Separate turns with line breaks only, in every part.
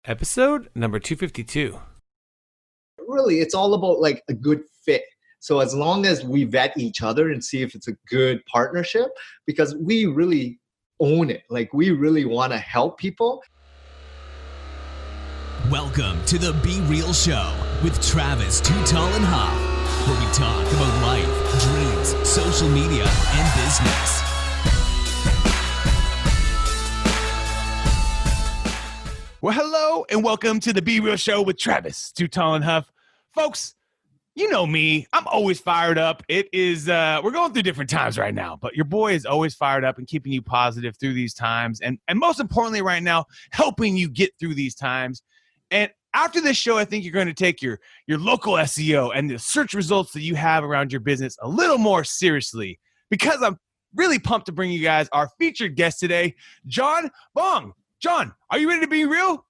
Episode number 252.
Really, it's all about like a good fit. So as long as we vet each other and see if it's a good partnership, because we really own it. Like we really want to help people.
Welcome to the Be Real Show with Travis Too Tall and Huff, where we talk about life, dreams, social media, and business.
Well, hello and welcome to the Be Real Show with Travis Too Tall and Huff. Folks, you know me. I'm always fired up. It is, we're going through different times right now, but your boy is always fired up and keeping you positive through these times. And most importantly right now, helping you get through these times. And after this show, I think you're going to take your local SEO and the search results that you have around your business a little more seriously, because I'm really pumped to bring you guys our featured guest today, John Vuong. John, are you ready to be real?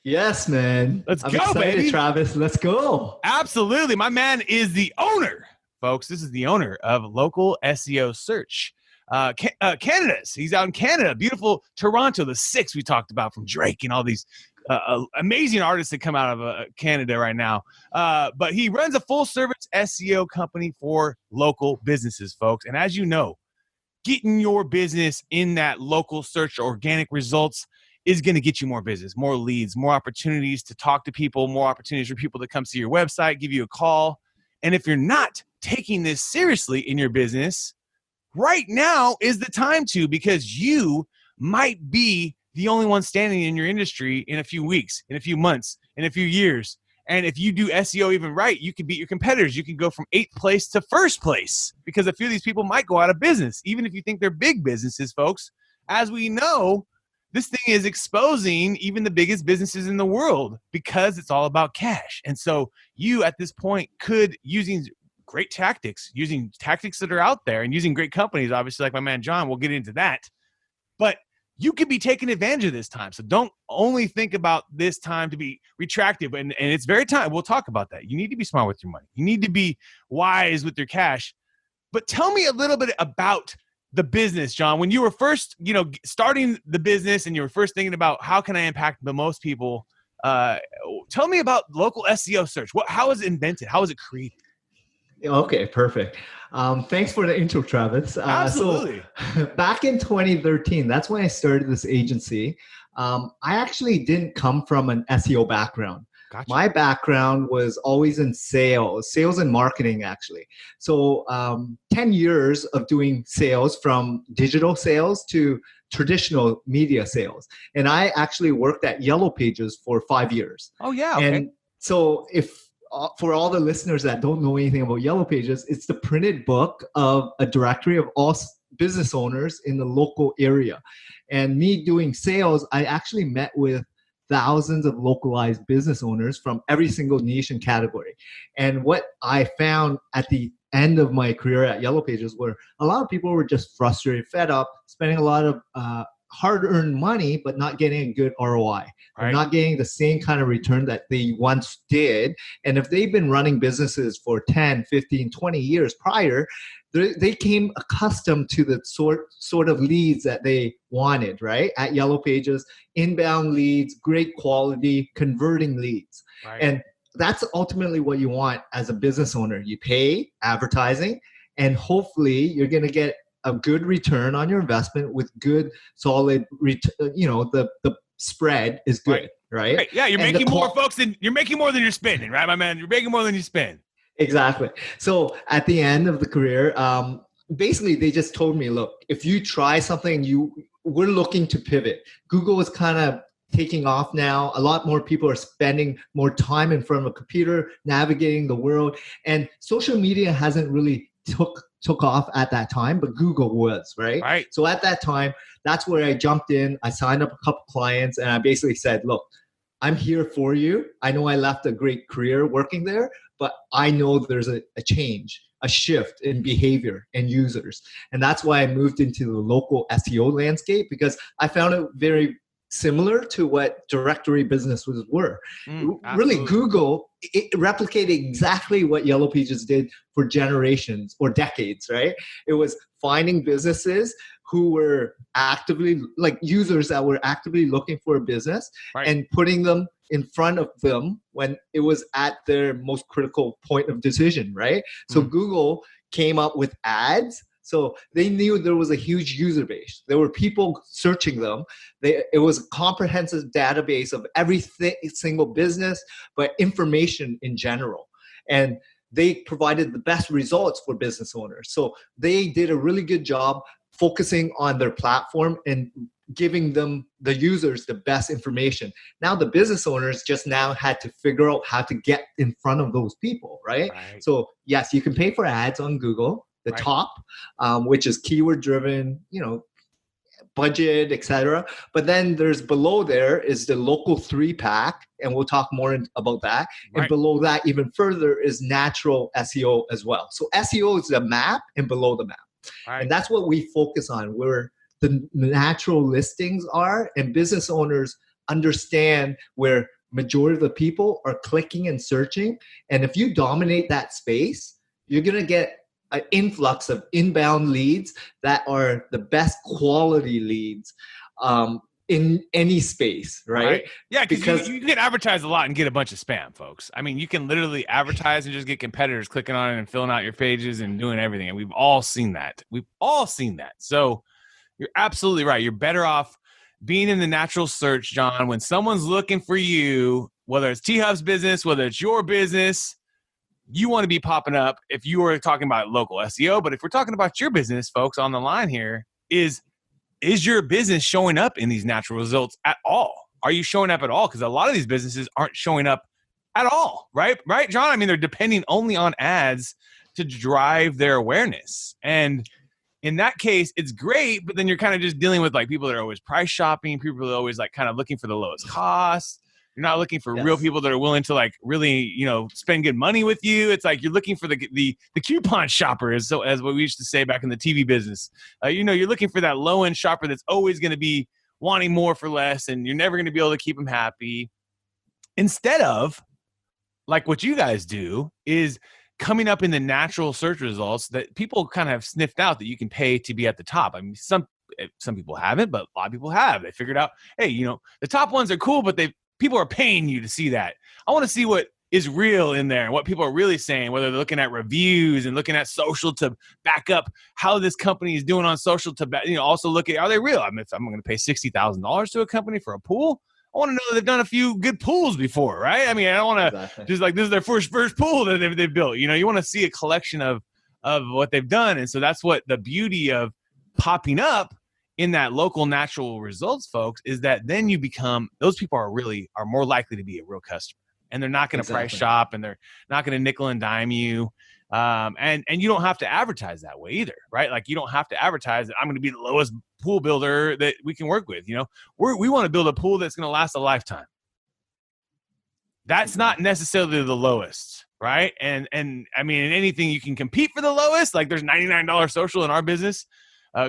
Yes, man.
I'm
go, excited,
baby.
Travis. Let's go.
Absolutely. My man is the owner, folks. This is the owner of Local SEO Search. Canada's. He's out in Canada. Beautiful Toronto, the 6 we talked about from Drake and all these amazing artists that come out of Canada right now. But he runs a full-service SEO company for local businesses, folks. And as you know, getting your business in that local search organic results is going to get you more business, more leads, more opportunities to talk to people, more opportunities for people to come see your website, give you a call. And if you're not taking this seriously in your business, right now is the time to, because you might be the only one standing in your industry in a few weeks, in a few months, in a few years. And if you do SEO even right, you can beat your competitors. You can go from 8th place to 1st place, because a few of these people might go out of business, even if you think they're big businesses, folks. As we know, this thing is exposing even the biggest businesses in the world because it's all about cash. And so you at this point could, using great tactics, using tactics that are out there and using great companies, obviously like my man John, we'll get into that. But you could be taking advantage of this time. So don't only think about this time to be retractive. And it's very time. We'll talk about that. You need to be smart with your money. You need to be wise with your cash. But tell me a little bit about the business, John. When you were first, starting the business and you were first thinking about how can I impact the most people, tell me about Local SEO Search. How was it invented? How was it created?
Okay, perfect. Thanks for the intro, Travis.
Absolutely.
So back in 2013, that's when I started this agency. I actually didn't come from an SEO background. Gotcha. My background was always in sales and marketing, actually. So 10 years of doing sales, from digital sales to traditional media sales. And I actually worked at Yellow Pages for 5 years.
Oh, yeah. Okay.
And so for all the listeners that don't know anything about Yellow Pages, it's the printed book of a directory of all business owners in the local area. And me doing sales, I actually met with thousands of localized business owners from every single niche and category. And what I found at the end of my career at Yellow Pages were a lot of people were just frustrated, fed up, spending a lot of hard-earned money, but not getting a good ROI. Right. Not getting the same kind of return that they once did. And if they've been running businesses for 10, 15, 20 years prior, they came accustomed to the sort of leads that they wanted, right? At Yellow Pages, inbound leads, great quality, converting leads. Right. And that's ultimately what you want as a business owner. You pay advertising, and hopefully you're going to get a good return on your investment with good, solid, the spread is good, right?
Yeah, you're making more, folks, than you're making more than you're spending, right, my man? You're making more than you spend.
Exactly. So at the end of the career, basically they just told me, look, if you try something, we're looking to pivot. Google is kind of taking off now. A lot more people are spending more time in front of a computer, navigating the world, and social media hasn't really took off at that time, but Google was, right? So at that time, that's where I jumped in. I signed up a couple clients, and I basically said, look, I'm here for you. I know I left a great career working there, but I know there's a change, a shift in behavior and users. And that's why I moved into the local SEO landscape, because I found it very similar to what directory businesses were. Really, Google, it replicated exactly what Yellow Pages did for generations or decades, right? It was finding businesses who were actively, like users that were actively looking for a business,
Right.
and putting them in front of them when it was at their most critical point of decision, right? So Google came up with ads. So they knew there was a huge user base. There were people searching them. It was a comprehensive database of every single business, but information in general. And they provided the best results for business owners. So they did a really good job focusing on their platform and giving them, the users, the best information. Now the business owners just now had to figure out how to get in front of those people, right? So yes, you can pay for ads on Google, the top, which is keyword driven, budget, etc. But then there's below there is the local 3-pack, and we'll talk more about that. And below that, even further, is natural SEO as well. So SEO is the map and below the map. And that's what we focus on, where the natural listings are, and business owners understand where majority of the people are clicking and searching. And if you dominate that space, you're going to get an influx of inbound leads that are the best quality leads in any space, right?
Yeah, because you can advertise a lot and get a bunch of spam, folks. I mean, you can literally advertise and just get competitors clicking on it and filling out your pages and doing everything. And we've all seen that. So you're absolutely right. You're better off being in the natural search, John, when someone's looking for you, whether it's T-Hub's business, whether it's your business, you want to be popping up. If you were talking about local SEO, but if we're talking about your business, folks, on the line here, is your business showing up in these natural results at all? Are you showing up at all? Because a lot of these businesses aren't showing up at all, right? Right, John? I mean, they're depending only on ads to drive their awareness. And in that case, it's great, but then you're kind of just dealing with like people that are always price shopping, people that are always like kind of looking for the lowest cost. You're not looking for real people that are willing to like really, spend good money with you. It's like you're looking for the coupon shopper, as what we used to say back in the TV business. You're looking for that low end shopper that's always going to be wanting more for less, and you're never going to be able to keep them happy. Instead of like what you guys do is coming up in the natural search results that people kind of have sniffed out that you can pay to be at the top. I mean, some people haven't, but a lot of people have. They figured out, hey, the top ones are cool, but people are paying you to see that. I want to see what is real in there and what people are really saying, whether they're looking at reviews and looking at social to back up how this company is doing on social to, also look at, are they real? I mean, if I'm going to pay $60,000 to a company for a pool, I want to know that they've done a few good pools before, right? I mean, I don't want to just like, this is their first pool that they've built. You want to see a collection of what they've done. And so that's what the beauty of popping up in that local natural results, folks, is that then you become, those people are more likely to be a real customer, and they're not going to price shop, and they're not going to nickel and dime you. And you don't have to advertise that way either, right? Like you don't have to advertise that I'm going to be the lowest pool builder that we can work with. We want to build a pool that's going to last a lifetime. That's not necessarily the lowest, right? And I mean, in anything you can compete for the lowest, like there's $99 social in our business.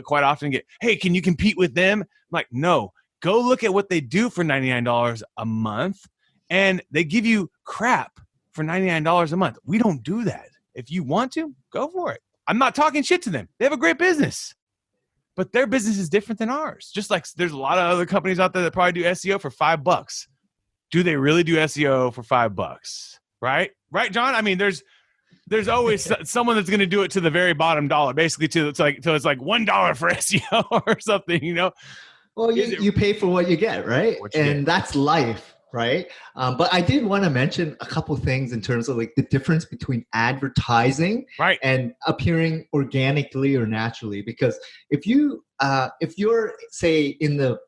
Quite often hey, can you compete with them? I'm like, no, go look at what they do for $99 a month, and they give you crap for $99 a month. We don't do that. If you want to, go for it. I'm not talking shit to them. They have a great business, but their business is different than ours. Just like there's a lot of other companies out there that probably do SEO for $5. Do they really do SEO for $5? Right? Right, John? I mean, there's always someone that's going to do it to the very bottom dollar, basically till it's like $1 for SEO or something,
Well, you pay for what you get, right? That's life, right? But I did want to mention a couple things in terms of like the difference between advertising and appearing organically or naturally. Because if you're say in the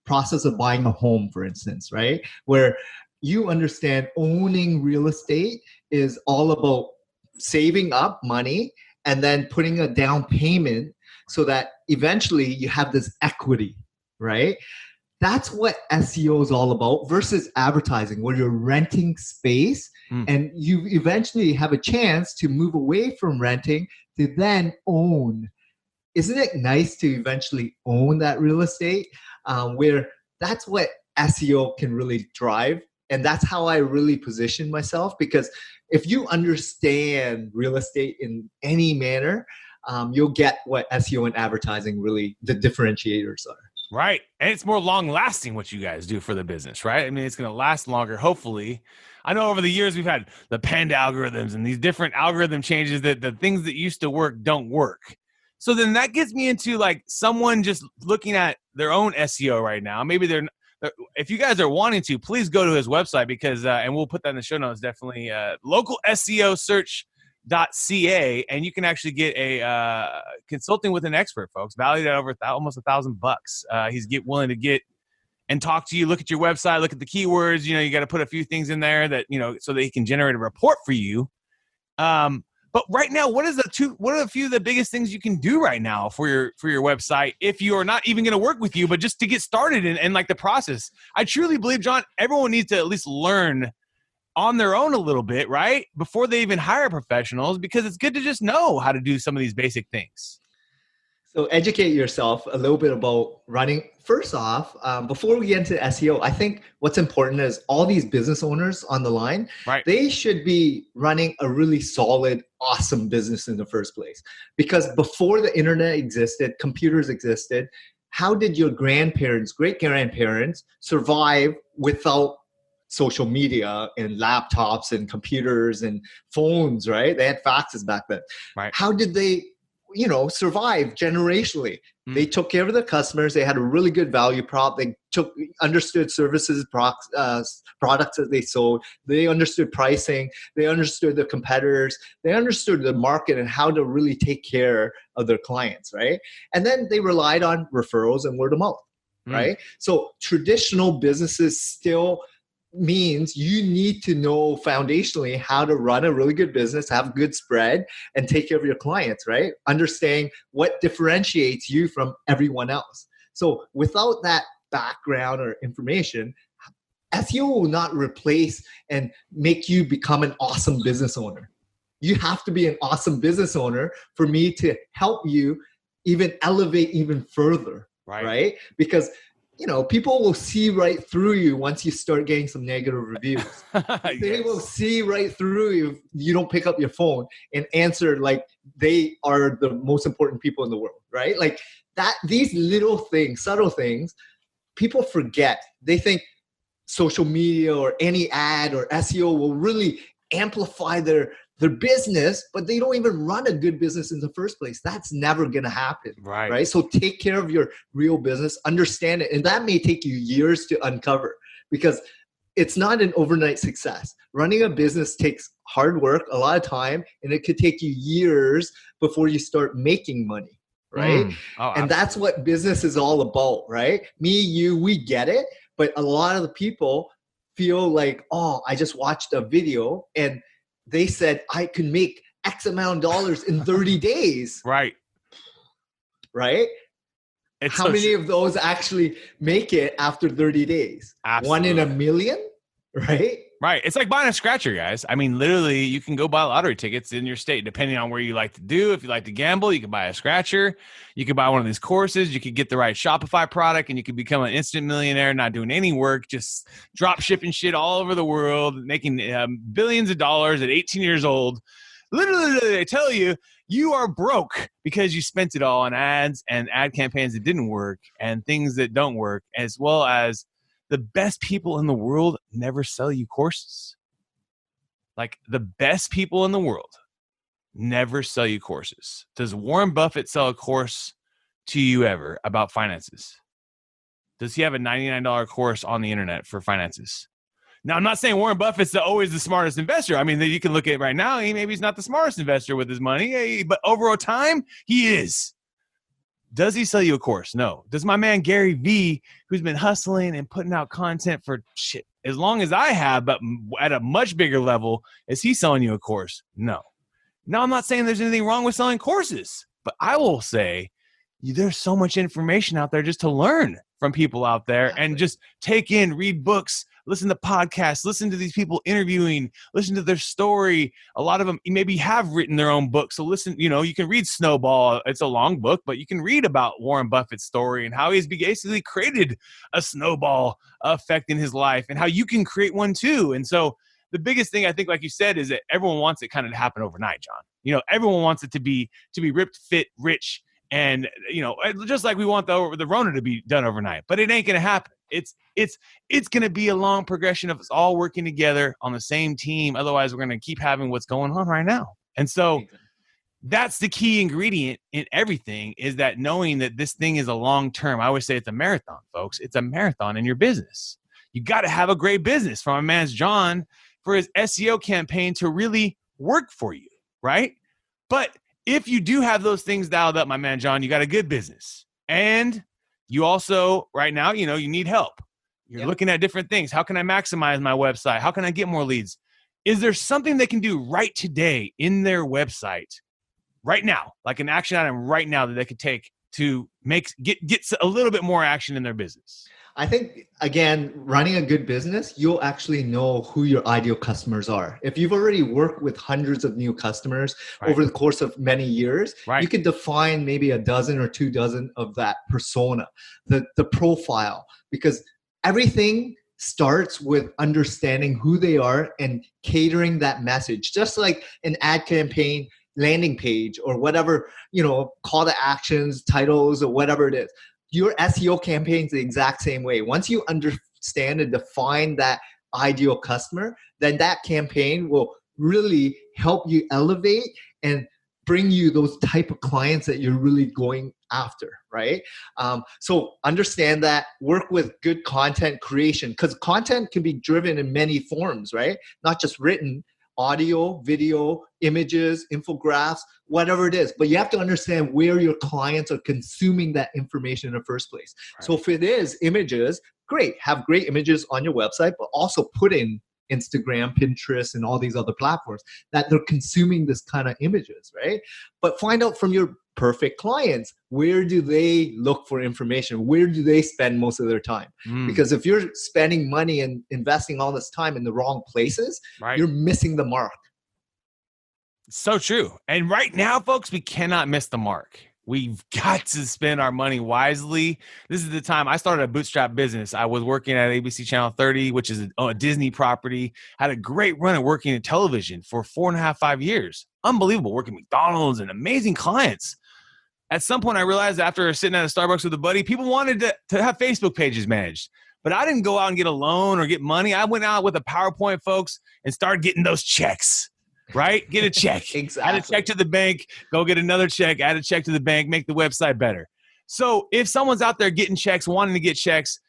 process of buying a home, for instance, right, where you understand owning real estate is all about saving up money and then putting a down payment so that eventually you have this equity, right? That's what SEO is all about versus advertising, where you're renting space and you eventually have a chance to move away from renting to then own. Isn't it nice to eventually own that real estate? Where that's what SEO can really drive. And that's how I really position myself, because if you understand real estate in any manner, you'll get what SEO and advertising really the differentiators are.
Right. And it's more long lasting what you guys do for the business, right? I mean, it's going to last longer, hopefully. I know over the years we've had the penned algorithms and these different algorithm changes that the things that used to work don't work. So then that gets me into like someone just looking at their own SEO right now. Maybe if you guys are wanting to, please go to his website because, and we'll put that in the show notes, definitely, local SEO search.ca, and you can actually get a consulting with an expert, folks, valued at over almost $1,000. He's willing to get and talk to you, look at your website, look at the keywords. You got to put a few things in there that so that he can generate a report for you. But right now, what are a few of the biggest things you can do right now for your website if you are not even going to work with you, but just to get started and like the process? I truly believe, John, everyone needs to at least learn on their own a little bit, right? Before they even hire professionals, because it's good to just know how to do some of these basic things.
So educate yourself a little bit about running. First off, before we get into SEO, I think what's important is all these business owners on the line,
right,
they should be running a really solid, awesome business in the first place. Because before the internet existed, computers existed, how did your grandparents, great-grandparents survive without social media and laptops and computers and phones, right? They had faxes back then.
Right.
How did they survive generationally? They took care of their customers. They had a really good value prop. They understood services, products that they sold. They understood pricing. They understood the competitors. They understood the market and how to really take care of their clients, right? And then they relied on referrals and word of mouth, right? So traditional businesses still means you need to know foundationally how to run a really good business, have good spread, and take care of your clients, right? Understanding what differentiates you from everyone else. So without that background or information, SEO will not replace and make you become an awesome business owner. You have to be an awesome business owner for me to help you even elevate even further, right? Because people will see right through you once you start getting some negative reviews. They will see right through you. You don't pick up your phone and answer like they are the most important people in the world, right? Like that, these little things, subtle things, people forget. They think social media or any ad or SEO will really amplify their business, but they don't even run a good business in the first place. That's never going to happen, right? So take care of your real business, understand it. And that may take you years to uncover because it's not an overnight success. Running a business takes hard work, a lot of time, and it could take you years before you start making money, right? And that's what business is all about, right? Me, you, we get it. But a lot of the people feel like, oh, I just watched a video and they said I can make X amount of dollars in 30 days.
Right.
How many of those actually make it after 30 days?
Absolutely.
1 in a million, right?
Right. It's like buying a scratcher, guys. I mean, literally, you can go buy lottery tickets in your state, depending on where you like to do. If you like to gamble, you can buy a scratcher. You can buy one of these courses. You could get the right Shopify product, and you can become an instant millionaire, not doing any work, just drop shipping shit all over the world, making billions of dollars at 18 years old. Literally, I tell you, you are broke because you spent it all on ads and ad campaigns that didn't work and things that don't work, as well as the best people in the world never sell you courses. Like the best people in the world never sell you courses. Does Warren Buffett sell a course to you ever about finances? Does he have a $99 course on the internet for finances? Now, I'm not saying Warren Buffett's always the smartest investor. I mean, you can look at it right now. Maybe he's not the smartest investor with his money, but over time, he is. Does he sell you a course? No. Does my man Gary V, who's been hustling and putting out content for shit as long as I have, but at a much bigger level, is he selling you a course? No. Now, I'm not saying there's anything wrong with selling courses, but I will say there's so much information out there just to learn from people out there and just take in, read books, listen to podcasts, listen to these people interviewing, listen to their story. A lot of them maybe have written their own book. So listen, you can read Snowball. It's a long book, but you can read about Warren Buffett's story and how he's basically created a snowball effect in his life and how you can create one too. And so the biggest thing I think, like you said, is that everyone wants it kind of to happen overnight, John. everyone wants it to be ripped, fit, rich, and just like we want the Rona to be done overnight, but it ain't gonna happen. It's gonna be a long progression of us all working together on the same team. Otherwise, we're gonna keep having what's going on right now. And so that's the key ingredient in everything, is that knowing that this thing is a long term. I always say it's a marathon, folks. It's a marathon in your business. You got to have a great business from a man's John for his SEO campaign to really work for you, right? But if you do have those things dialed up, my man John, you got a good business. And you also, right now, you need help. You're looking at different things. How can I maximize my website? How can I get more leads? Is there something they can do right today in their website, right now, like an action item right now that they could take to get a little bit more action in their business?
I think, again, running a good business, you'll actually know who your ideal customers are. If you've already worked with hundreds of new customers over the course of many years, you can define maybe a dozen or 2 dozen of that persona, the profile, because everything starts with understanding who they are and catering that message. Just like an ad campaign, landing page, or whatever, call to actions, titles, or whatever it is. Your SEO campaign is the exact same way. Once you understand and define that ideal customer, then that campaign will really help you elevate and bring you those type of clients that you're really going after, right? So understand that, work with good content creation, because content can be driven in many forms, right? Not just written, audio, video, images, infographics, whatever it is. But you have to understand where your clients are consuming that information in the first place. Right. So if it is images, great. Have great images on your website, but also put in Instagram, Pinterest, and all these other platforms that they're consuming this kind of images, right? But find out from your perfect clients, where do they look for information? Where do they spend most of their time? Because if you're spending money and investing all this time in the wrong places, you're missing the mark.
So true. And right now, folks, we cannot miss the mark. We've got to spend our money wisely. This is the time. I started a Bootstrapped business. I was working at ABC Channel 30, which is a Disney property. Had a great run at working in television for 4.5, 5 years. Unbelievable. Working at McDonald's and amazing clients. At some point, I realized after sitting at a Starbucks with a buddy, people wanted to have Facebook pages managed. But I didn't go out and get a loan or get money. I went out with a PowerPoint, folks, and started getting those checks. Right? Get a check.
Exactly.
Add a check to the bank, go get another check, add a check to the bank, make the website better. So if someone's out there getting checks, wanting to get checks,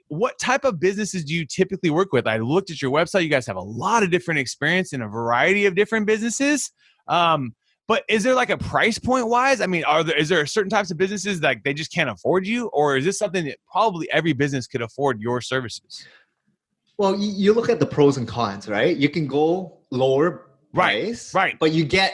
what type of businesses do you typically work with? I looked at your website. You guys have a lot of different experience in a variety of different businesses. But is there like a price point wise? Is there certain types of businesses that they just can't afford you? Or is this something that probably every business could afford your services?
Well, you look at the pros and cons, right? You can go lower price,
right.
But you get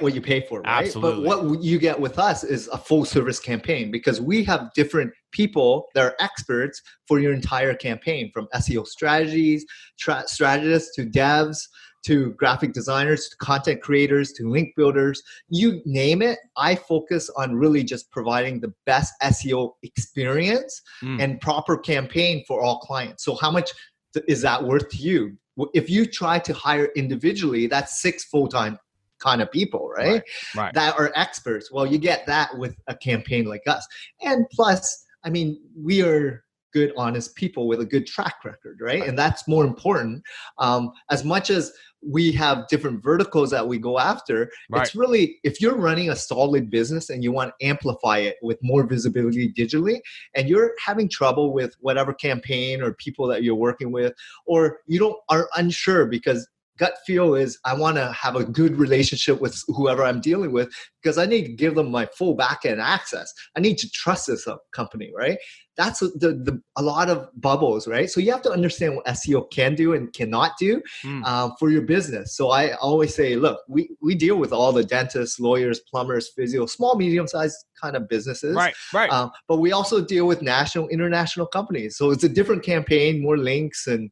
what you pay for, right?
Absolutely.
But what you get with us is a full service campaign, because we have different people that are experts for your entire campaign, from SEO strategies, strategists to devs, to graphic designers, to content creators, to link builders, you name it. I focus on really just providing the best SEO experience and proper campaign for all clients. So how much is that worth to you? If you try to hire individually, that's 6 full-time kind of people, right? That are experts. Well, you get that with a campaign like us. And plus, we are good, honest people with a good track record, right? And that's more important. As much as we have different verticals that we go after, it's really, if you're running a solid business and you want to amplify it with more visibility digitally, and you're having trouble with whatever campaign or people that you're working with, or are unsure because gut feel is, I want to have a good relationship with whoever I'm dealing with, because I need to give them my full back-end access. I need to trust this company, right? That's a lot of bubbles, right? So you have to understand what SEO can do and cannot do for your business. So I always say, look, we deal with all the dentists, lawyers, plumbers, physio, small, medium-sized kind of businesses.
Right.
But we also deal with national, international companies. So it's a different campaign, more links, and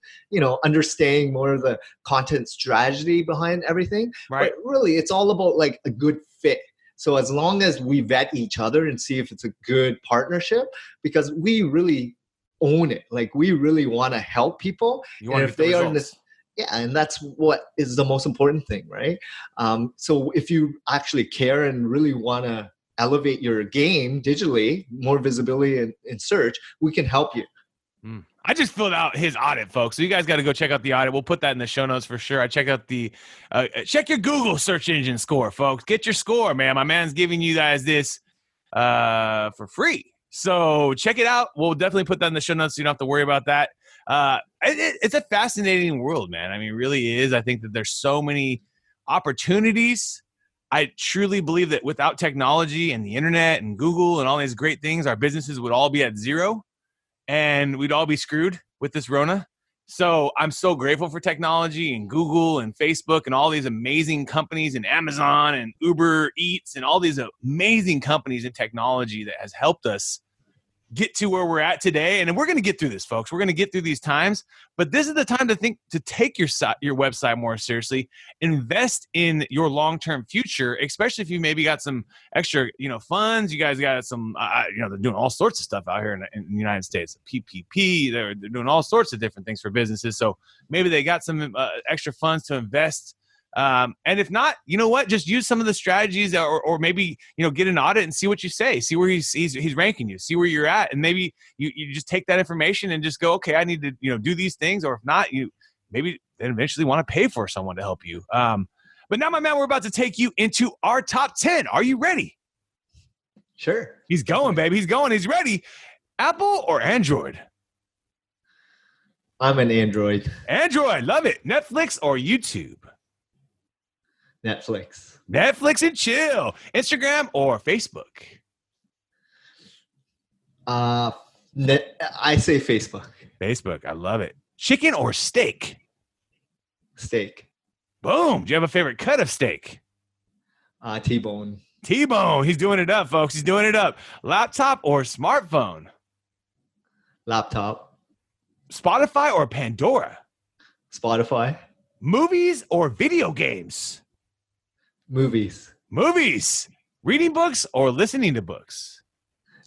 understanding more of the content strategy behind everything.
Right.
But really, it's all about like a good fit. So as long as we vet each other and see if it's a good partnership, because we really own it. Like, we really want to help people.
You want to get the results.
Yeah, and that's what is the most important thing, right? So if you actually care and really want to elevate your game digitally, more visibility in search, we can help you.
I just filled out his audit, folks. So you guys got to go check out the audit. We'll put that in the show notes for sure. I check out check your Google search engine score, folks. Get your score, man. My man's giving you guys this for free. So check it out. We'll definitely put that in the show notes so you don't have to worry about that. It's a fascinating world, man. I mean, it really is. I think that there's so many opportunities. I truly believe that without technology and the internet and Google and all these great things, our businesses would all be at zero. And we'd all be screwed with this Rona. So I'm so grateful for technology and Google and Facebook and all these amazing companies and Amazon and Uber Eats and all these amazing companies in technology that has helped us get to where we're at today. And we're going to get through this, folks. We're going to get through these times. But this is the time to take your website more seriously. Invest in your long-term future, especially if you maybe got some extra, funds. You guys got some, they're doing all sorts of stuff out here in the United States. PPP, they're doing all sorts of different things for businesses. So maybe they got some extra funds to invest. And if not, you know what? Just use some of the strategies, or maybe get an audit and see what you say. See where he's ranking you. See where you're at, and maybe you just take that information and just go, okay, I need to do these things. Or if not, you maybe then eventually want to pay for someone to help you. But now, my man, we're about to take you into our top 10. Are you ready?
Sure.
He's going, baby. He's going. He's ready. Apple or Android?
I'm an Android.
Android. Love it. Netflix or YouTube?
Netflix.
Netflix and chill. Instagram or Facebook?
I say Facebook.
Facebook. I love it. Chicken or steak?
Steak.
Boom. Do you have a favorite cut of steak?
T-bone.
T-bone. He's doing it up, folks. He's doing it up. Laptop or smartphone?
Laptop.
Spotify or Pandora?
Spotify.
Movies or video games?
Movies.
Movies. Reading books or listening to books?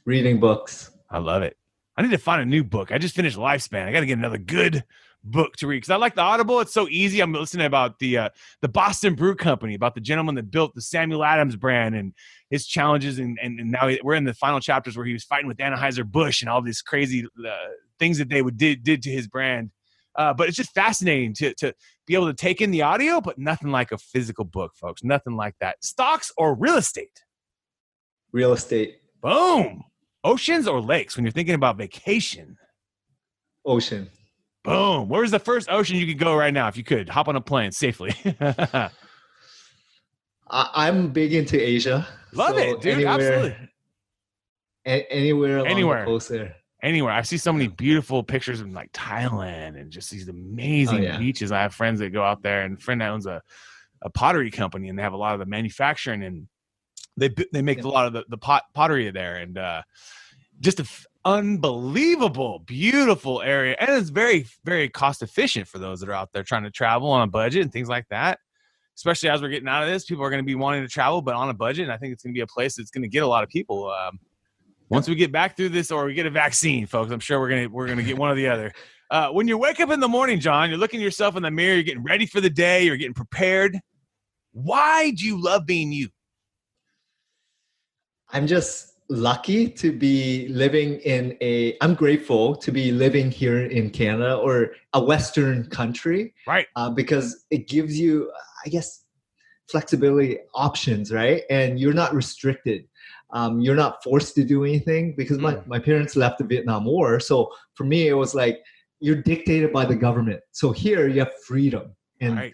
Reading books.
I love it. I need to find a new book. I just finished Lifespan. I got to get another good book to read because I like the Audible. It's so easy. I'm listening about the Boston Brew Company, about the gentleman that built the Samuel Adams brand and his challenges. And now we're in the final chapters where he was fighting with Anheuser-Busch and all these crazy things that they did to his brand. But it's just fascinating to be able to take in the audio, but nothing like a physical book, folks. Nothing like that. Stocks or real estate?
Real estate.
Boom. Oceans or lakes when you're thinking about vacation?
Ocean.
Boom. Where's the first ocean you could go right now if you could? Hop on a plane safely.
I'm big into Asia.
Love it, dude. Absolutely.
Anywhere along the coast there.
Anywhere. I see so many beautiful pictures of like Thailand and just these amazing beaches. I have friends that go out there, and a friend that owns a pottery company, and they have a lot of the manufacturing, and they make a lot of the pottery there, and just an unbelievable, beautiful area. And it's very, very cost efficient for those that are out there trying to travel on a budget and things like that. Especially as we're getting out of this, people are going to be wanting to travel, but on a budget. And I think it's going to be a place that's going to get a lot of people. Once we get back through this, or we get a vaccine, folks, I'm sure we're gonna get one or the other. When you wake up in the morning, John, you're looking at yourself in the mirror, you're getting ready for the day, you're getting prepared. Why do you love being you?
I'm just lucky to be living I'm grateful to be living here in Canada, or a Western country.
Right.
Because it gives you, I guess, flexibility, options, right? And you're not restricted. You're not forced to do anything, because my parents left the Vietnam War. So for me, it was like, you're dictated by the government. So here you have freedom, and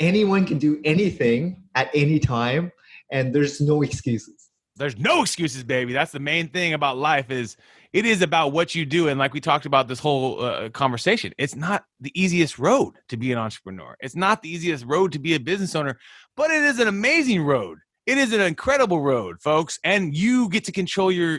anyone can do anything at any time, and there's no excuses.
There's no excuses, baby. That's the main thing about life, is it is about what you do. And like we talked about this whole conversation, it's not the easiest road to be an entrepreneur. It's not the easiest road to be a business owner, but it is an amazing road. It is an incredible road, folks, and you get to control your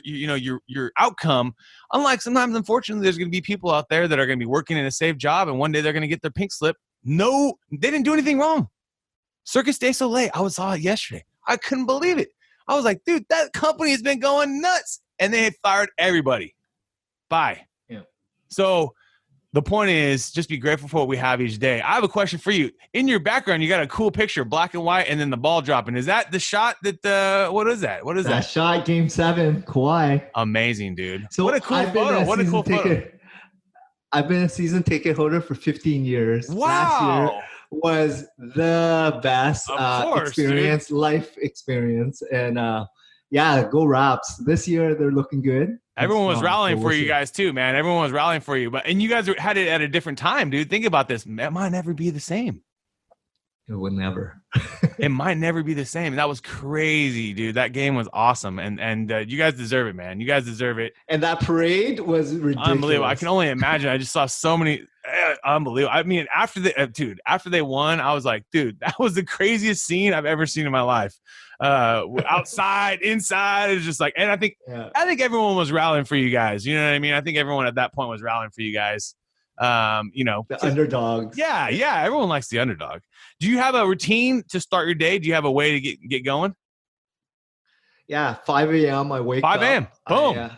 outcome. Unlike sometimes, unfortunately, there's going to be people out there that are going to be working in a safe job, and one day they're going to get their pink slip. No, they didn't do anything wrong. Circus du Soleil, I saw it yesterday. I couldn't believe it. I was like, dude, that company has been going nuts, and they had fired everybody. Bye.
Yeah.
So the point is just be grateful for what we have each day. I have a question for you. In your background, you got a cool picture, black and white, and then the ball dropping. Is that the shot that, what is that? What is that?
Shot, Game 7, Kawhi.
Amazing, dude.
So
what a cool photo. What a cool photo.
I've been a season ticket holder for 15 years.
Wow.
Last year was the best experience, dude. Life experience. And yeah, go Raps. This year, they're looking good.
Everyone was rallying for you guys too, man. Everyone was rallying for you. And you guys had it at a different time, dude. Think about this. It might never be the same.
It would never.
It might never be the same. That was crazy, dude. That game was awesome. And you guys deserve it, man. You guys deserve it.
And that parade was ridiculous.
Unbelievable. I can only imagine. I just saw so many. Unbelievable. I mean, after they won, I was like, dude, that was the craziest scene I've ever seen in my life. Outside, inside, it's just like, and I think everyone was rallying for you guys. You know what I mean? I think everyone at that point was rallying for you guys.
The underdogs.
Yeah. Everyone likes the underdog. Do you have a routine to start your day? Do you have a way to get going?
Yeah, 5 a.m. I wake
5 a.m. Boom.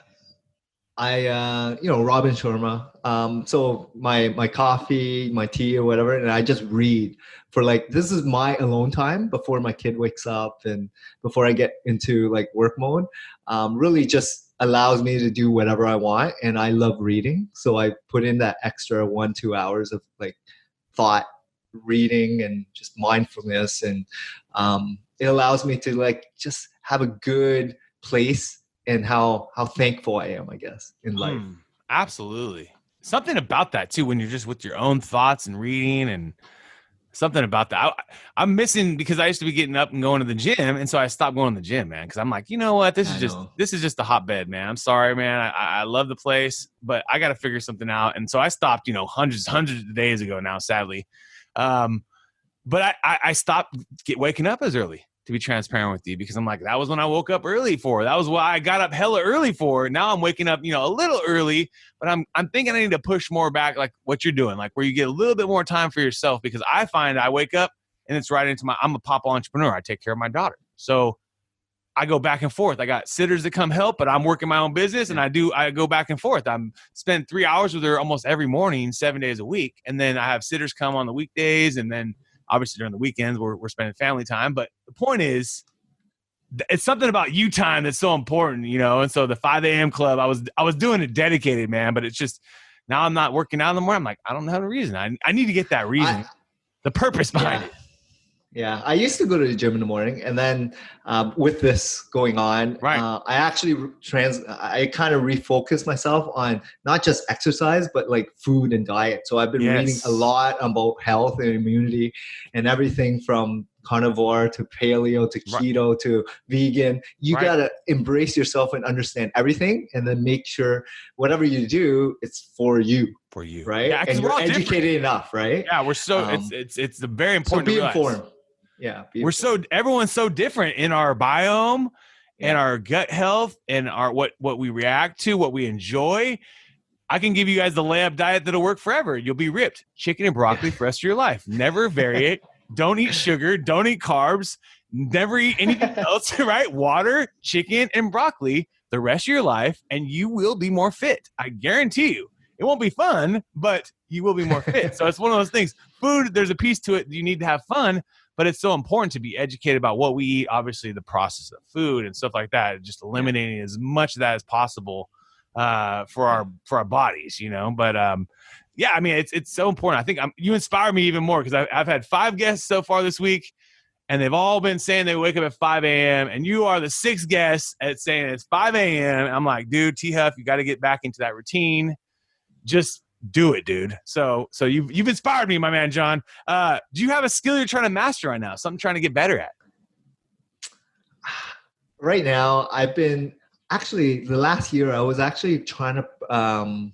Robin Sharma. So my coffee, my tea or whatever, and I just read for this is my alone time before my kid wakes up and before I get into work mode. Really just allows me to do whatever I want, and I love reading. So I put in that extra 1-2 hours of thought reading and just mindfulness, and it allows me to just have a good place and how thankful I am, I guess, in life.
Absolutely. Something about that too, when you're just with your own thoughts and reading, and something about that. I'm missing, because I used to be getting up and going to the gym. And so I stopped going to the gym, man. Cause I'm like, you know what? This is just a hotbed, man. I'm sorry, man. I love the place, but I got to figure something out. And so I stopped, hundreds of days ago now, sadly. But I stopped waking up as early, to be transparent with you, because I'm like, that was when I woke up early for. That was why I got up hella early for. Now I'm waking up, a little early, but I'm thinking I need to push more back, like what you're doing, like where you get a little bit more time for yourself, because I find I wake up and it's right into I'm a papa entrepreneur. I take care of my daughter. So I go back and forth. I got sitters that come help, but I'm working my own business, and I go back and forth. I'm spend 3 hours with her almost every morning, 7 days a week. And then I have sitters come on the weekdays, and then obviously during the weekends we're spending family time. But the point is, it's something about you time that's so important, And so the 5 a.m. club, I was doing it dedicated, man. But it's just, now I'm not working out in the morning. I'm like, I don't have a reason. I need to get that reason, the purpose behind it.
Yeah, I used to go to the gym in the morning, and then with this going on, I actually I kind of refocused myself on not just exercise, but food and diet. So I've been reading a lot about health and immunity, and everything from carnivore to paleo to keto to vegan. You gotta embrace yourself and understand everything, and then make sure whatever you do, it's for you. For you, right? Yeah, and you're educated enough, right?
Yeah, we're so it's very important.
So be
to
informed. Yeah,
everyone's so different in our biome and our gut health and our what we react to, what we enjoy. I can give you guys the layup diet that'll work forever. You'll be ripped. Chicken and broccoli for the rest of your life. Never vary it. Don't eat sugar. Don't eat carbs. Never eat anything else, right? Water, chicken, and broccoli the rest of your life, and you will be more fit. I guarantee you. It won't be fun, but you will be more fit. So it's one of those things. Food, there's a piece to it. You need to have fun, but it's so important to be educated about what we eat. Obviously, the process of food and stuff like that. Just eliminating as much of that as possible for our bodies, But yeah, I mean, it's so important. I think you inspire me even more, because I've had 5 guests so far this week, and they've all been saying they wake up at 5 a.m. And you are the 6th guest at saying it's 5 a.m. I'm like, dude, T-Huff, you got to get back into that routine. Just do it, dude. So you've inspired me, my man, John. Do you have a skill you're trying to master right now? Something trying to get better at?
Right now, I've been the last year, I was actually trying to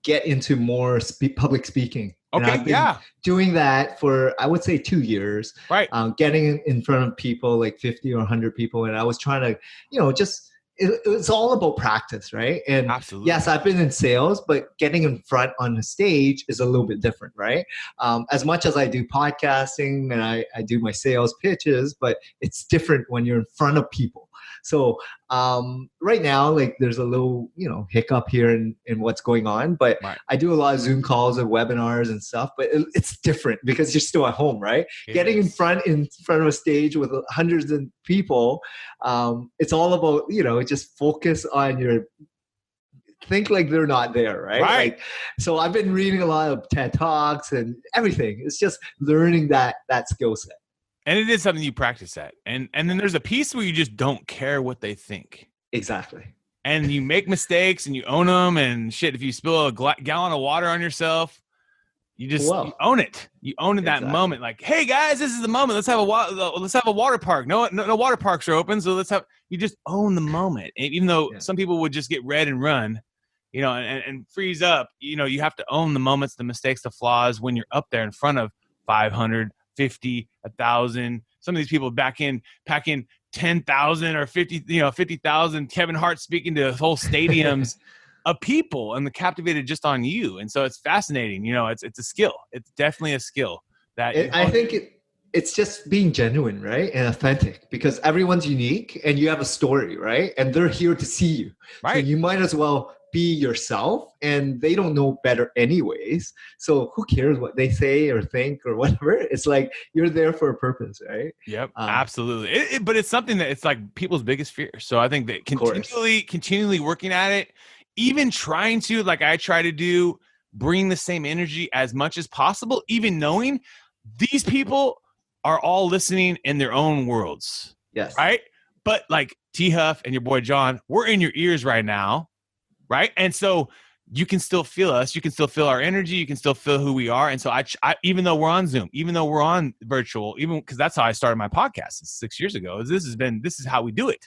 get into more public speaking.
Okay,
and I've been doing that for, I would say, 2 years.
Right.
Getting in front of people, 50 or 100 people. And I was trying to, it's all about practice, right? And
absolutely.
Yes, I've been in sales, but getting in front on the stage is a little bit different, right? As much as I do podcasting and I do my sales pitches, but it's different when you're in front of people. So right now, like there's a little, hiccup here in what's going on, but
Right.
I do a lot of Zoom calls and webinars and stuff, but it's different because you're still at home, right? Getting in front of a stage with hundreds of people, it's all about, just focus on think like they're not there, right? Like, so I've been reading a lot of TED Talks and everything. It's just learning that skill set.
And it is something you practice at. And then there's a piece where you just don't care what they think.
Exactly.
And you make mistakes and you own them. And shit, if you spill a gallon of water on yourself, you just you own it. You own it that moment. Like, hey guys, this is the moment. Let's have a water park. No water parks are open, so you just own the moment. And even though some people would just get red and run, and freeze up, you have to own the moments, the mistakes, the flaws when you're up there in front of 500, 50, 1,000. Some of these people pack in 10,000 or 50,000. Kevin Hart speaking to whole stadiums of people and they're captivated just on you. And so it's fascinating. It's a skill. It's definitely a skill that
I think it's just being genuine, right? And authentic, because everyone's unique and you have a story, right? And they're here to see you. Right. So you might as well be yourself, and they don't know better anyways. So who cares what they say or think or whatever? It's like you're there for a purpose, right?
Yep, absolutely. But it's something that it's like people's biggest fear. So I think that continually working at it, even trying to, like I try to do, bring the same energy as much as possible, even knowing these people are all listening in their own worlds.
Yes.
Right? But like T-Huff and your boy John, we're in your ears right now. Right. And so you can still feel us. You can still feel our energy. You can still feel who we are. And so I even though we're on Zoom, even though we're on virtual, even because that's how I started my podcast 6 years ago, this is how we do it.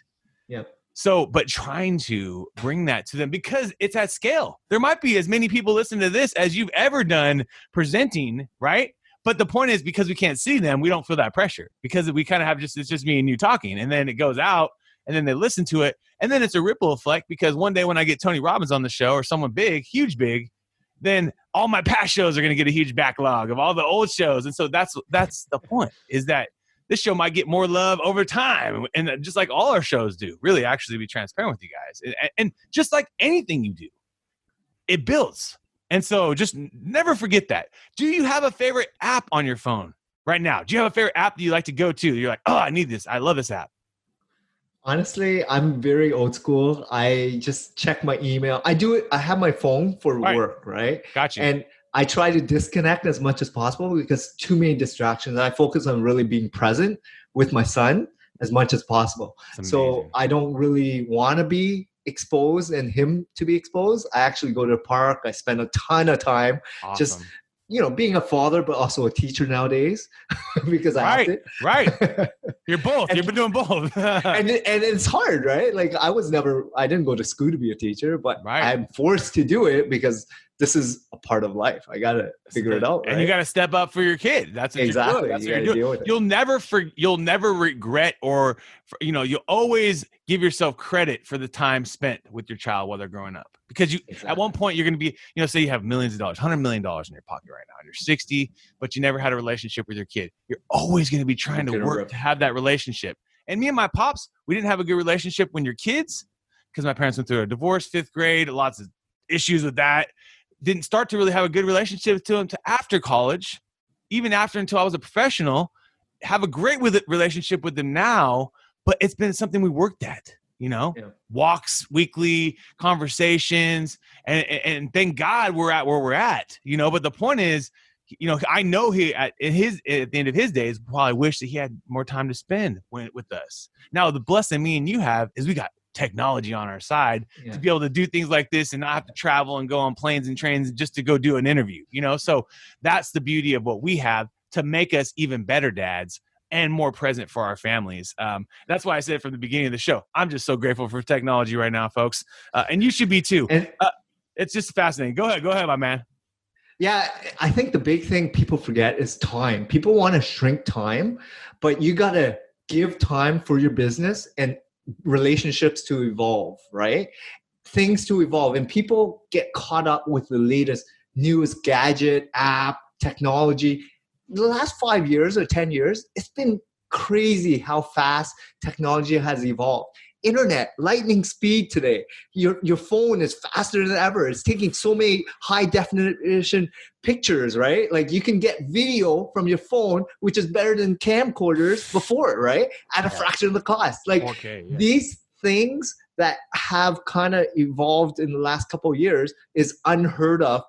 Yeah.
So, but trying to bring that to them because it's at scale. There might be as many people listening to this as you've ever done presenting. Right. But the point is, because we can't see them, we don't feel that pressure because we kind of have it's just me and you talking, and then it goes out. And then they listen to it. And then it's a ripple effect because one day when I get Tony Robbins on the show or someone big, huge big, then all my past shows are going to get a huge backlog of all the old shows. And so that's the point, is that this show might get more love over time. And just like all our shows do, really actually be transparent with you guys. And just like anything you do, it builds. And so just never forget that. Do you have a favorite app on your phone right now? Do you have a favorite app that you like to go to? You're like, oh, I need this. I love this app.
Honestly, I'm very old school. I just check my email. I do it. I have my phone for work, right?
Gotcha.
And I try to disconnect as much as possible because too many distractions. I focus on really being present with my son as much as possible. So I don't really want to be exposed and him to be exposed. I actually go to the park. I spend a ton of time just being a father, but also a teacher nowadays because I have to.
Right. You're both. You've been doing both.
and it's hard, right? Like I didn't go to school to be a teacher, but I'm forced to do it because this is a part of life. I got to figure it out. Right?
And you got to step up for your kid. That's what
exactly.
You're doing. That's what you're doing. You'll never regret you'll always give yourself credit for the time spent with your child while they're growing up. Because at one point you're going to be, say you have millions of dollars, $100 million in your pocket right now, and you're 60, but you never had a relationship with your kid. You're always going to be trying to work to have that relationship. And me and my pops, we didn't have a good relationship when you're kids because my parents went through a divorce, 5th grade, lots of issues with that. Didn't start to really have a good relationship to him to after college, even until I was a professional. Have a great relationship with them now, but it's been something we worked at. Walks, weekly conversations, and thank God we're at where we're at. But the point is, I know he at the end of his days probably wish that he had more time to spend with us. Now the blessing me and you have is we got technology on our side to be able to do things like this and not have to travel and go on planes and trains just to go do an interview. So that's the beauty of what we have to make us even better dads and more present for our families. That's why I said from the beginning of the show, I'm just so grateful for technology right now, folks. And you should be too. It's just fascinating. Go ahead, my man.
Yeah, I think the big thing people forget is time. People want to shrink time, but you got to give time for your business and relationships to evolve, right? Things to evolve. And people get caught up with the latest newest gadget, app, technology. The last 5 years or 10 years, it's been crazy how fast technology has evolved. internet, lightning speed today. Your phone is faster than ever. It's taking so many high definition pictures, right? Like you can get video from your phone, which is better than camcorders before, right? At a fraction of the cost. Like
4K, yeah.
these things that have kind of evolved in the last couple of years is unheard of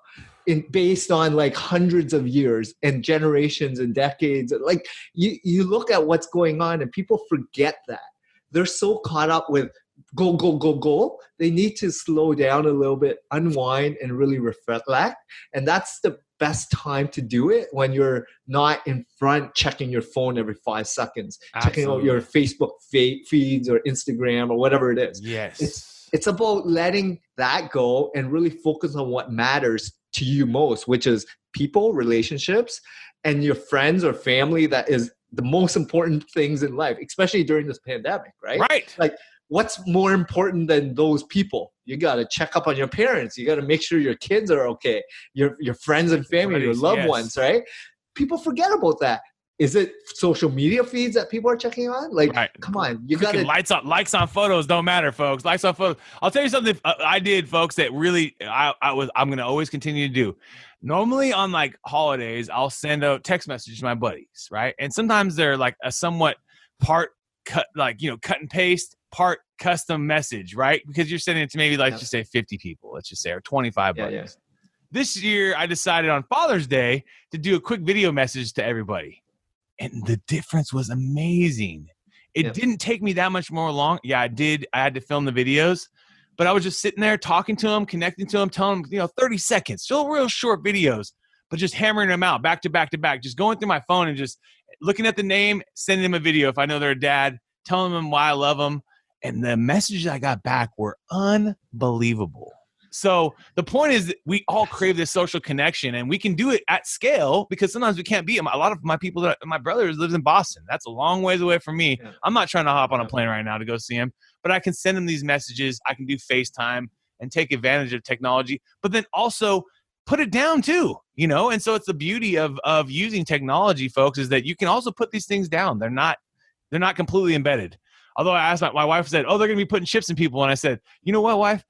based on like hundreds of years and generations and decades. Like you look at what's going on and people forget that. They're so caught up with go, go, go, go. They need to slow down a little bit, unwind, and really reflect. And that's the best time to do it, when you're not in front checking your phone every 5 seconds, checking out your Facebook feeds or Instagram or whatever it is.
Yes.
It's about letting that go and really focus on what matters to you most, which is people, relationships, and your friends or family. That is the most important things in life, especially during this pandemic, right?
Right.
Like, what's more important than those people? You got to check up on your parents. You got to make sure your kids are okay. Your friends and family, your loved ones, right? People forget about that. Is it social media feeds that people are checking on? Like, come on, you got to
likes on photos don't matter, folks. Likes on photos. I'll tell you something I did, folks, that really I'm going to always continue to do. Normally on like holidays, I'll send out text messages to my buddies, right? And sometimes they're like a somewhat part cut, like, cut and paste, part custom message, right? Because you're sending it to maybe like just say 50 people, let's just say, or 25 buddies. Yeah. This year, I decided on Father's Day to do a quick video message to everybody. And the difference was amazing. It didn't take me that much more long. Yeah, I did. I had to film the videos, but I was just sitting there talking to them, connecting to them, telling them, 30 seconds, still real short videos, but just hammering them out back to back to back, just going through my phone and just looking at the name, sending them a video if I know they're a dad, telling them why I love them. And the messages I got back were unbelievable. So the point is that we all crave this social connection, and we can do it at scale because sometimes we can't be. A lot of my people, my brother lives in Boston. That's a long ways away from me. Yeah. I'm not trying to hop on a plane right now to go see him, but I can send him these messages. I can do FaceTime and take advantage of technology, but then also put it down too, And so it's the beauty of using technology, folks, is that you can also put these things down. They're not completely embedded. Although I asked my wife said, "Oh, they're going to be putting chips in people," and I said, "You know what, wife?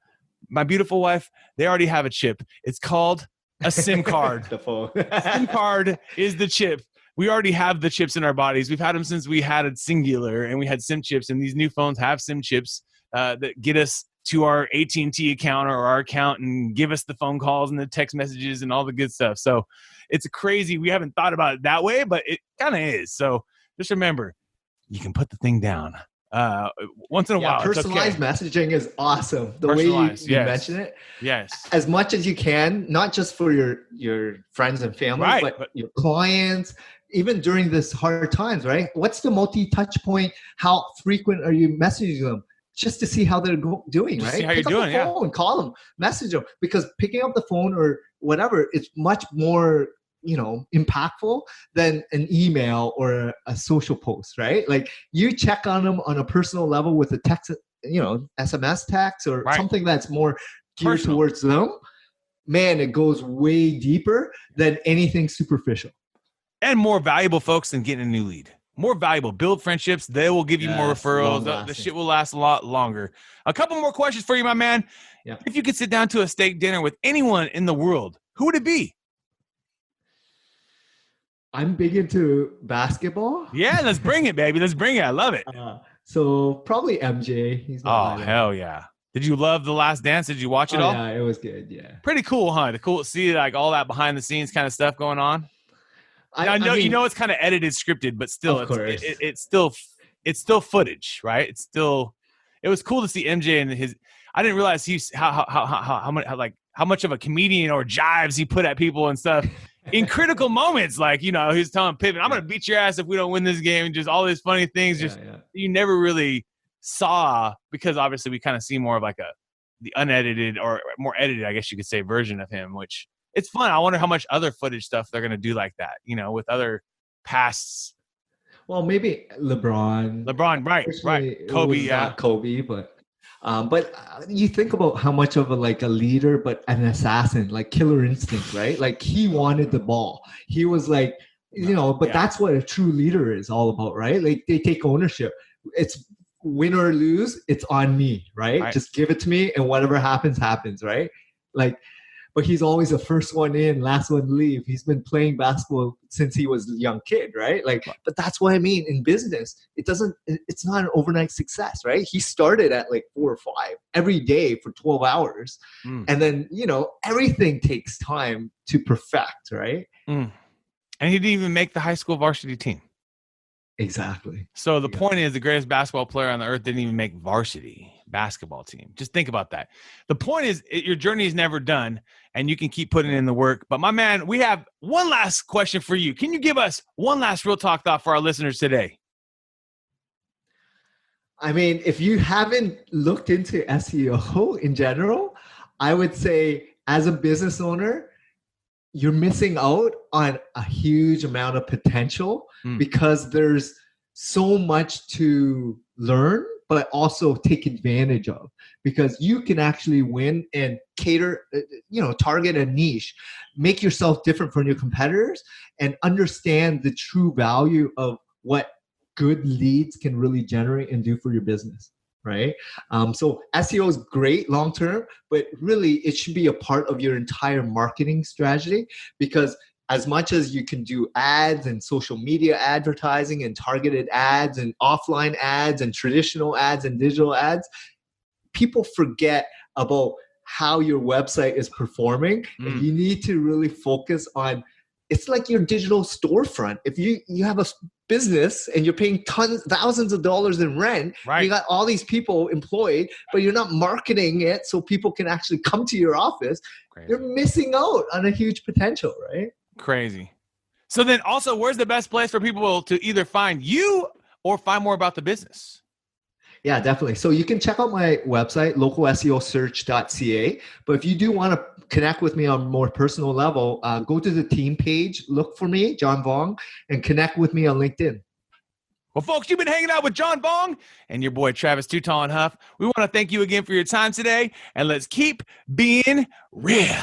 My beautiful wife, they already have a chip. It's called a SIM card. SIM card is the chip. We already have the chips in our bodies. We've had them since we had a Singular, and we had SIM chips, and these new phones have SIM chips that get us to our AT&T account or our account and give us the phone calls and the text messages and all the good stuff. So it's crazy. We haven't thought about it that way, but it kind of is. So just remember, you can put the thing down. Once in a while.
Personalized messaging is awesome. The way you mention it.
Yes.
As much as you can, not just for your friends and family, but your clients, even during this hard times, right? What's the multi-touch point? How frequent are you messaging them? Just to see how they're doing, right?
See how you're doing,
phone, call them, message them. Because picking up the phone or whatever, it's much more impactful than an email or a social post, right? Like you check on them on a personal level with a text, SMS text or something that's more geared towards them. Man, it goes way deeper than anything superficial.
And more valuable, folks, than getting a new lead. More valuable. Build friendships. They will give you more referrals. The shit will last a lot longer. A couple more questions for you, my man. Yeah. If you could sit down to a steak dinner with anyone in the world, who would it be?
I'm big into basketball.
Yeah, let's bring it, baby. Let's bring it. I love it.
So probably MJ. He's
hell yeah. Did you love The Last Dance? Did you watch it all?
Yeah, it was good. Yeah.
Pretty cool, huh? Cool to see like all that behind the scenes kind of stuff going on. I know it's kind of edited, scripted, but still, it's still footage, right? It was cool to see MJ and his. I didn't realize how much of a comedian or jives he put at people and stuff. In critical moments, like, he's telling Pippen, I'm going to beat your ass if we don't win this game. And just all these funny things you never really saw, because obviously we kind of see more of like the unedited or more edited, I guess you could say, version of him, which it's fun. I wonder how much other footage stuff they're going to do like that, with other pasts.
Well, maybe LeBron,
right. Kobe,
not Kobe, but you think about how much of a leader, but an assassin, like Killer Instinct, right? Like he wanted the ball. He was like, that's what a true leader is all about, right? Like they take ownership. It's win or lose, it's on me, right? Just give it to me and whatever happens, happens, right? Like, but he's always the first one in, last one to leave. He's been playing basketball since he was a young kid, right? Like, but that's what I mean in business. It's not an overnight success, right? He started at like 4 or 5 every day for 12 hours. And then, everything takes time to perfect, right?
And he didn't even make the high school varsity team.
Exactly.
So the point is, the greatest basketball player on the earth didn't even make varsity basketball team. Just think about that. The point is, your journey is never done, and you can keep putting in the work. But my man, we have one last question for you. Can you give us one last real talk thought for our listeners today?
I mean, if you haven't looked into SEO in general, I would say as a business owner, you're missing out on a huge amount of potential because there's so much to learn, but also take advantage of, because you can actually win and cater, target a niche, make yourself different from your competitors, and understand the true value of what good leads can really generate and do for your business. Right. So SEO is great long term, but really it should be a part of your entire marketing strategy, because as much as you can do ads and social media advertising and targeted ads and offline ads and traditional ads and digital ads, people forget about how your website is performing. And you need to really focus on, it's like your digital storefront. If you have a business and you're paying thousands of dollars in rent, you got all these people employed, but you're not marketing it so people can actually come to your office, you're missing out on a huge potential, right?
Crazy. So then also, where's the best place for people to either find you or find more about the business?
Yeah, definitely. So you can check out my website, localseosearch.ca. But if you do want to connect with me on a more personal level, go to the team page, look for me, John Vuong, and connect with me on LinkedIn.
Well, folks, you've been hanging out with John Vuong and your boy Travis Too Tall and Huff. We want to thank you again for your time today, and let's keep being real.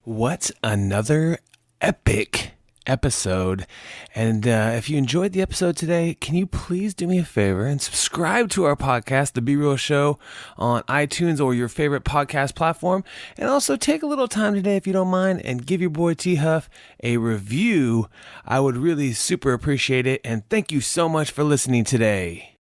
What another epic episode. And if you enjoyed the episode today, can you please do me a favor and subscribe to our podcast, The Be Real Show, on iTunes or your favorite podcast platform, and also take a little time today, if you don't mind, and give your boy T Huff a review. I would really super appreciate it, and thank you so much for listening today.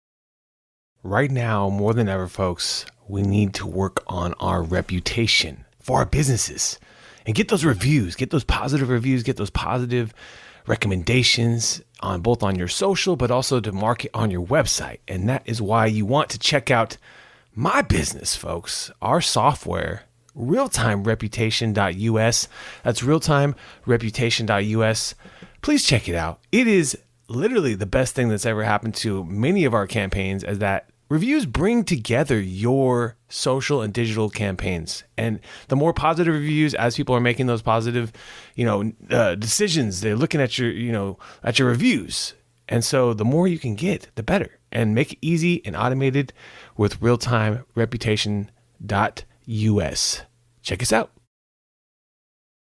Right now, more than ever, folks, we need to work on our reputation for our businesses. And get those reviews, get those positive reviews, get those positive recommendations on both on your social, but also to market on your website. And that is why you want to check out my business, folks, our software, realtimereputation.us. That's realtimereputation.us. Please check it out. It is literally the best thing that's ever happened to many of our campaigns, as that reviews bring together your social and digital campaigns. And the more positive reviews, as people are making those positive, decisions, they're looking at your, at your reviews. And so the more you can get, the better. And make it easy and automated with realtimereputation.us. Check us out.